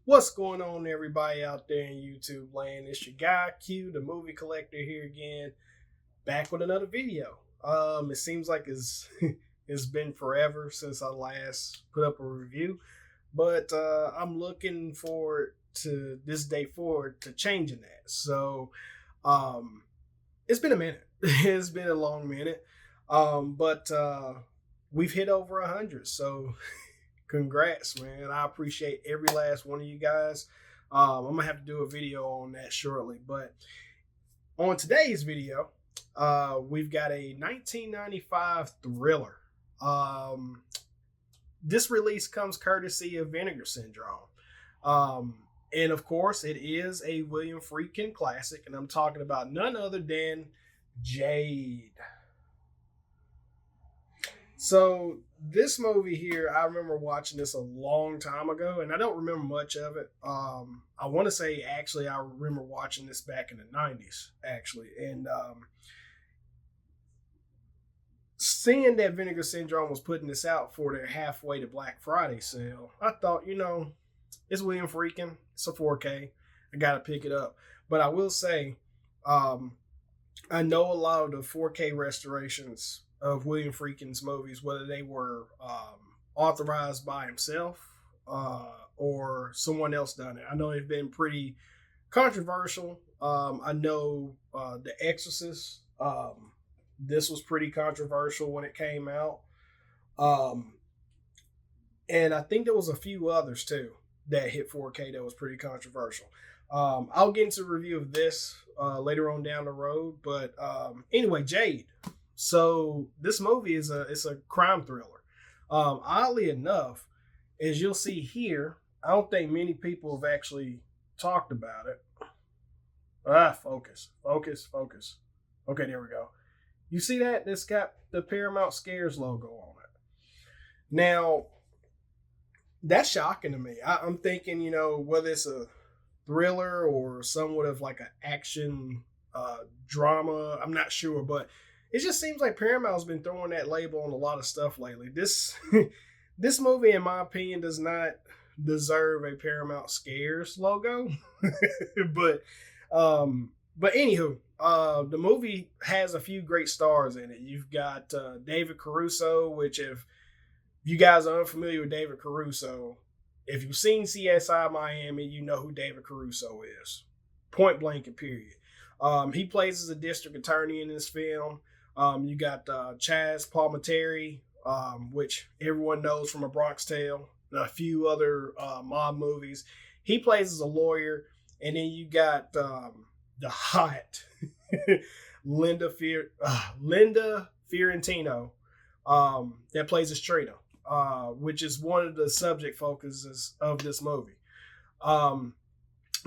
What's going on, everybody out there in YouTube land? It's your guy Q, the movie collector, here again, back with another video. It seems like it's been forever since I last put up a review, but I'm looking forward to this day forward to changing that. So, um, it's been a minute. It's been a long minute, but we've hit over 100. So congrats, man. I appreciate every last one of you guys. I'm gonna have to do a video on that shortly. But on today's video, we've got a 1995 thriller. Um, this release comes courtesy of Vinegar Syndrome. Um, and of course, it is a William Friedkin classic, and I'm talking about none other than Jade. So this movie here, I remember watching this a long time ago, and I don't remember much of it. I want to say actually, I remember watching this back in the '90s, actually, and seeing that Vinegar Syndrome was putting this out for their halfway to Black Friday sale, I thought, it's William Freakin', it's a 4K, I gotta pick it up. But I will say, um, I know a lot of the 4K restorations of William Friedkin's movies, whether they were authorized by himself or someone else done it. I know they've been pretty controversial. I know The Exorcist. This was pretty controversial when it came out, um, and I think there was a few others too that hit 4K that was pretty controversial. I'll get into a review of this later on down the road, but anyway, Jade. So this movie is a crime thriller. Oddly enough, as you'll see here, I don't think many people have actually talked about it. Focus, focus, focus. Okay, there we go. You see that? It's got the Paramount Scares logo on it. Now, that's shocking to me. I'm thinking, whether it's a thriller or somewhat of like an action drama, I'm not sure, but it just seems like Paramount's been throwing that label on a lot of stuff lately. This this movie, in my opinion, does not deserve a Paramount Scares logo. but but anywho, the movie has a few great stars in it. You've got David Caruso, which if you guys are unfamiliar with David Caruso, if you've seen CSI Miami, you know who David Caruso is. Point blank and period. He plays as a district attorney in this film. You got Chaz Palminteri, which everyone knows from A Bronx Tale, a few other mob movies. He plays as a lawyer, and then you got the hot Linda Fiorentino that plays as Trina, which is one of the subject focuses of this movie.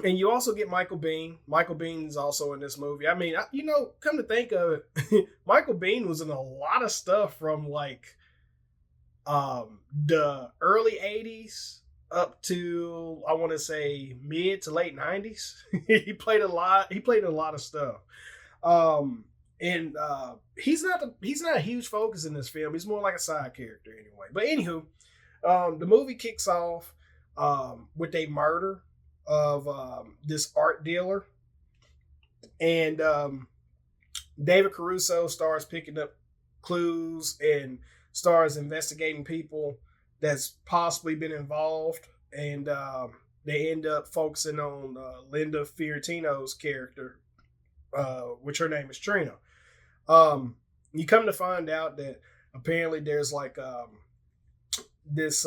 And you also get Michael Biehn. Michael Biehn is also in this movie. I mean, come to think of it, Michael Biehn was in a lot of stuff from like the early '80s up to, I want to say, mid to late '90s. He played a lot. He played a lot of stuff. And he's not a huge focus in this film. He's more like a side character anyway. But anywho, the movie kicks off with a murder of this art dealer, and David Caruso starts picking up clues and starts investigating people that's possibly been involved, and they end up focusing on Linda Fiorentino's character, which her name is Trina. You come to find out that apparently there's like this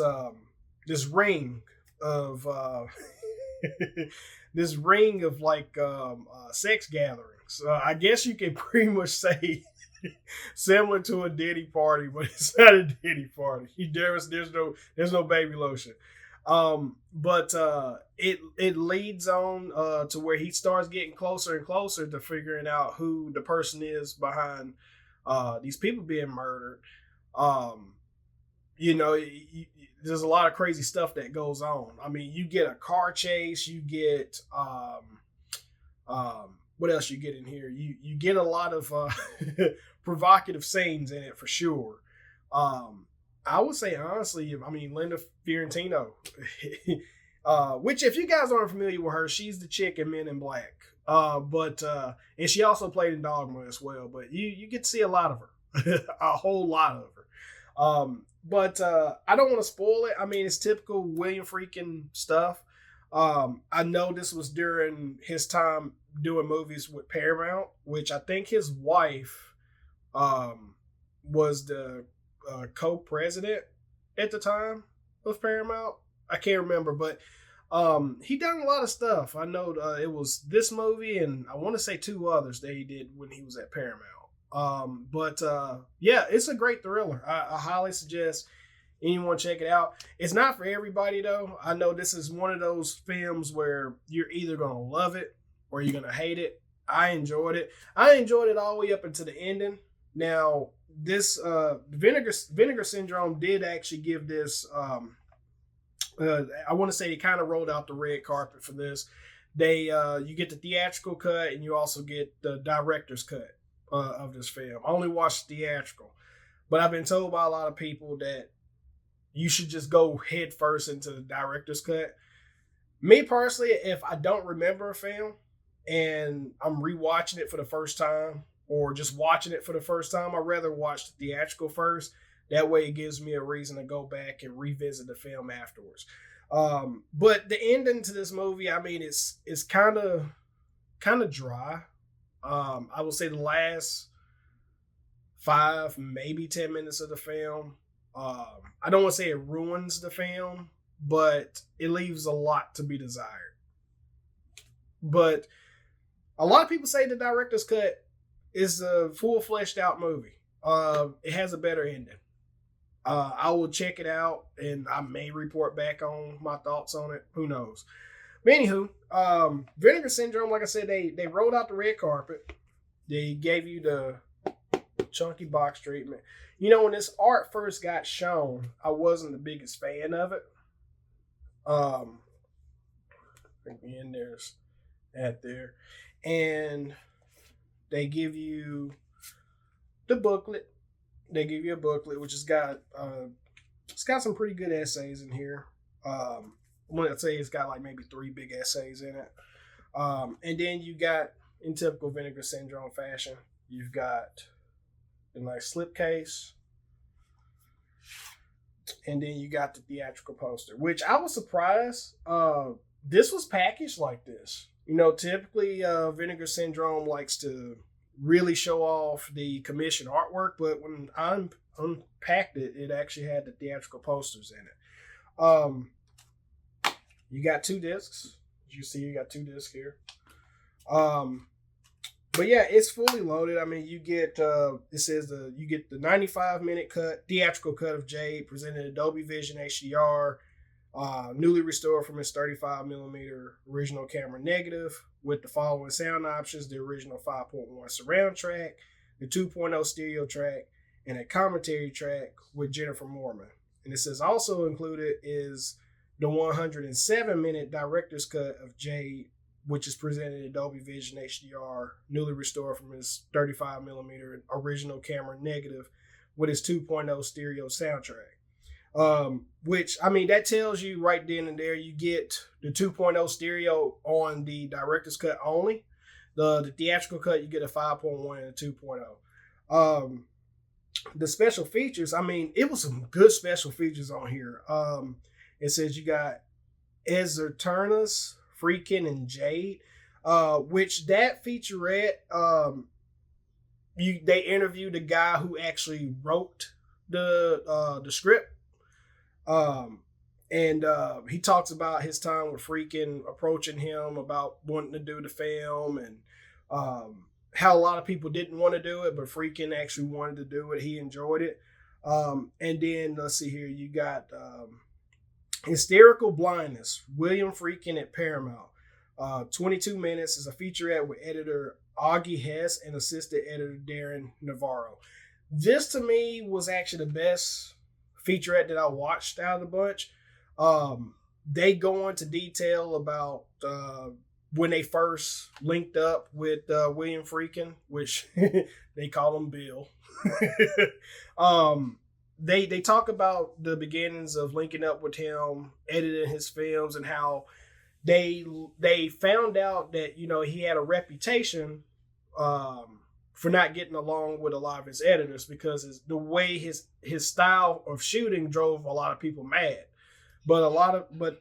ring of this ring of like sex gatherings. I guess you can pretty much say similar to a Diddy party, but it's not a Diddy party. There's no baby lotion. But it leads on to where he starts getting closer and closer to figuring out who the person is behind these people being murdered. You know, there's a lot of crazy stuff that goes on. I mean, you get a car chase, you get what else you get in here? You get a lot of provocative scenes in it for sure. I would say honestly, I mean Linda Fiorentino, Which if you guys aren't familiar with her, she's the chick in Men in Black. And she also played in Dogma as well. But you get to see a lot of her, a whole lot of her. I don't want to spoil it. I mean, it's typical William Friedkin stuff. I know this was during his time doing movies with Paramount, which I think his wife was the co-president at the time of Paramount. I can't remember, but he done a lot of stuff. I know it was this movie and I want to say 2 others that he did when he was at Paramount. Yeah, it's a great thriller. I highly suggest anyone check it out. It's not for everybody though. I know this is one of those films where you're either gonna love it or you're gonna hate it. I enjoyed it. I enjoyed it all the way up into the ending. Now, this Vinegar Syndrome did actually give this. I want to say it kind of rolled out the red carpet for this. You get the theatrical cut and you also get the director's cut of this film. I only watched the theatrical, but I've been told by a lot of people that you should just go head first into the director's cut. Me personally, if I don't remember a film and I'm rewatching it for the first time or just watching it for the first time, I'd rather watch the theatrical first. That way it gives me a reason to go back and revisit the film afterwards. But the ending to this movie, I mean, it's kind of dry. I would say the last 5, maybe 10 minutes of the film. I don't want to say it ruins the film, but it leaves a lot to be desired. But a lot of people say the director's cut is a full fleshed out movie. It has a better ending. I will check it out and I may report back on my thoughts on it. Who knows? But anywho, Vinegar Syndrome, like I said, they rolled out the red carpet. They gave you the chunky box treatment. You know, when this art first got shown, I wasn't the biggest fan of it. Again, there's that there. And they give you the booklet. They give you a booklet, which has got it's got some pretty good essays in here. When I say it's got like maybe 3 big essays in it. And then you got, in typical Vinegar Syndrome fashion, you've got the nice slipcase. And then you got the theatrical poster, which I was surprised. This was packaged like this. You know, typically Vinegar Syndrome likes to really show off the commissioned artwork, but when I unpacked it, it actually had the theatrical posters in it. You got 2 discs. As you see, you got 2 discs here. But yeah, it's fully loaded. I mean, you get it says you get the 95-minute cut, theatrical cut of Jade, presented Adobe Vision HDR, newly restored from its 35mm original camera negative, with the following sound options: the original 5.1 surround track, the 2.0 stereo track, and a commentary track with Jennifer Mormon. And it says also included is the 107-minute director's cut of Jade, which is presented in Adobe Vision HDR, newly restored from its 35mm original camera negative with its 2.0 stereo soundtrack. Which, I mean, that tells you right then and there, you get the 2.0 stereo on the director's cut only. The theatrical cut, you get a 5.1 and a 2.0. The special features, I mean, it was some good special features on here. It says you got Ezra Turnus, Friedkin, and Jade, which that featurette, they interviewed the guy who actually wrote the script. He talks about his time with Friedkin approaching him about wanting to do the film, and how a lot of people didn't want to do it, but Friedkin actually wanted to do it. He enjoyed it. And then let's see here, you got Hysterical Blindness, William Friedkin at Paramount. 22 minutes is a featurette with editor Augie Hess and assistant editor Darren Navarro. This to me was actually the best featurette that I watched out of the bunch. They go into detail about when they first linked up with William Friedkin, which they call him Bill. they talk about the beginnings of linking up with him, editing his films, and how they found out that he had a reputation for not getting along with a lot of his editors because the way his style of shooting drove a lot of people mad. But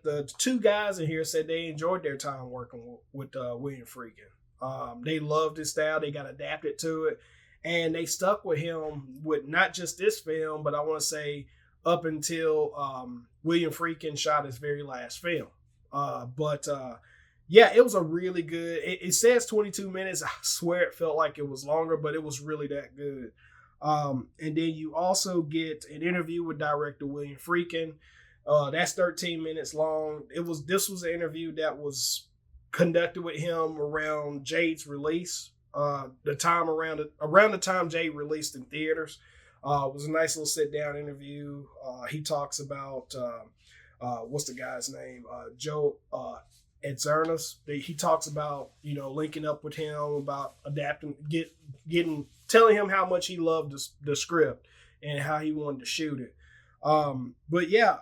the two guys in here said they enjoyed their time working with William Friedkin. They loved his style. They got adapted to it, and they stuck with him with not just this film, but I want to say up until William Friedkin shot his very last film. Yeah, it was a really good. It says 22 minutes. I swear it felt like it was longer, but it was really that good. And then you also get an interview with director William Friedkin. That's 13 minutes long. This was an interview that was conducted with him around Jade's release. Around the time Jade released in theaters. It was a nice little sit down interview. He talks about what's the guy's name? Joe Edzernas. He talks about linking up with him, about adapting, telling him how much he loved the script and how he wanted to shoot it. But yeah,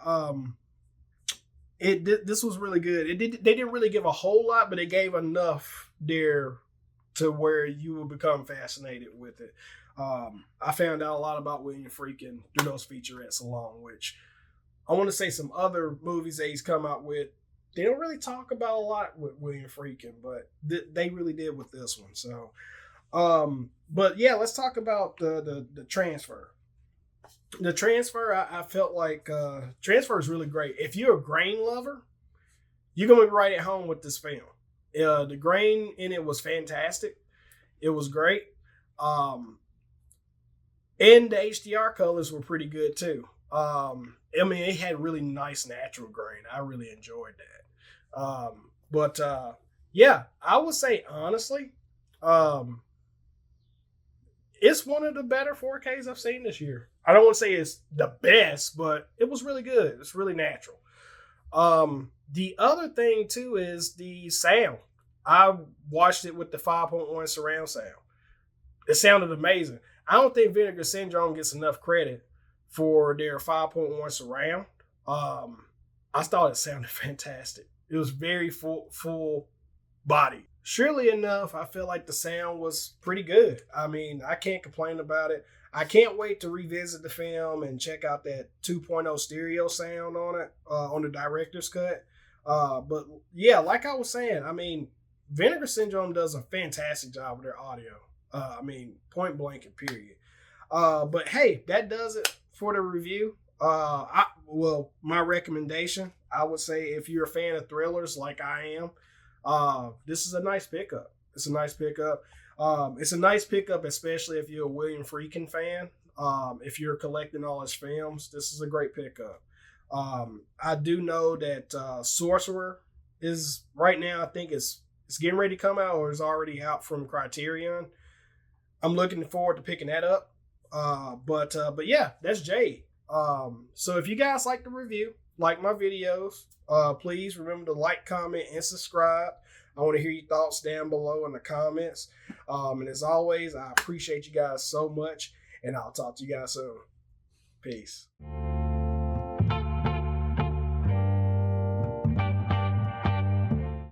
this was really good. They didn't really give a whole lot, but they gave enough there to where you will become fascinated with it. I found out a lot about William Friedkin through those featurettes along, which I want to say some other movies that he's come out with. They don't really talk about a lot with William Friedkin, but they really did with this one. So, but yeah, let's talk about the transfer. The transfer, I felt like transfer is really great. If you're a grain lover, you're going to be right at home with this film. The grain in it was fantastic. It was great. And the HDR colors were pretty good too. I mean, it had really nice natural grain. I really enjoyed that. Yeah, I would say honestly, it's one of the better 4Ks I've seen this year. I don't want to say it's the best, but it was really good. It's really natural. The other thing too is the sound. I watched it with the 5.1 surround sound. It sounded amazing. I don't think Vinegar Syndrome gets enough credit for their 5.1 surround. I thought it sounded fantastic. It was very full body. Surely enough, I feel like the sound was pretty good. I mean, I can't complain about it. I can't wait to revisit the film and check out that 2.0 stereo sound on it, on the director's cut. But yeah, like I was saying, I mean, Vinegar Syndrome does a fantastic job with their audio. I mean, point blank and period. But hey, that does it for the review. My recommendation, I would say if you're a fan of thrillers like I am, this is a nice pickup. It's a nice pickup. It's a nice pickup, especially if you're a William Friedkin fan. If you're collecting all his films, this is a great pickup. I do know that Sorcerer is right now, I think it's getting ready to come out or is already out from Criterion. I'm looking forward to picking that up. But yeah, that's Jade. So if you guys like the review, like my videos, please remember to like, comment, and subscribe. I want to hear your thoughts down below in the comments. And as always, I appreciate you guys so much, and I'll talk to you guys soon. Peace.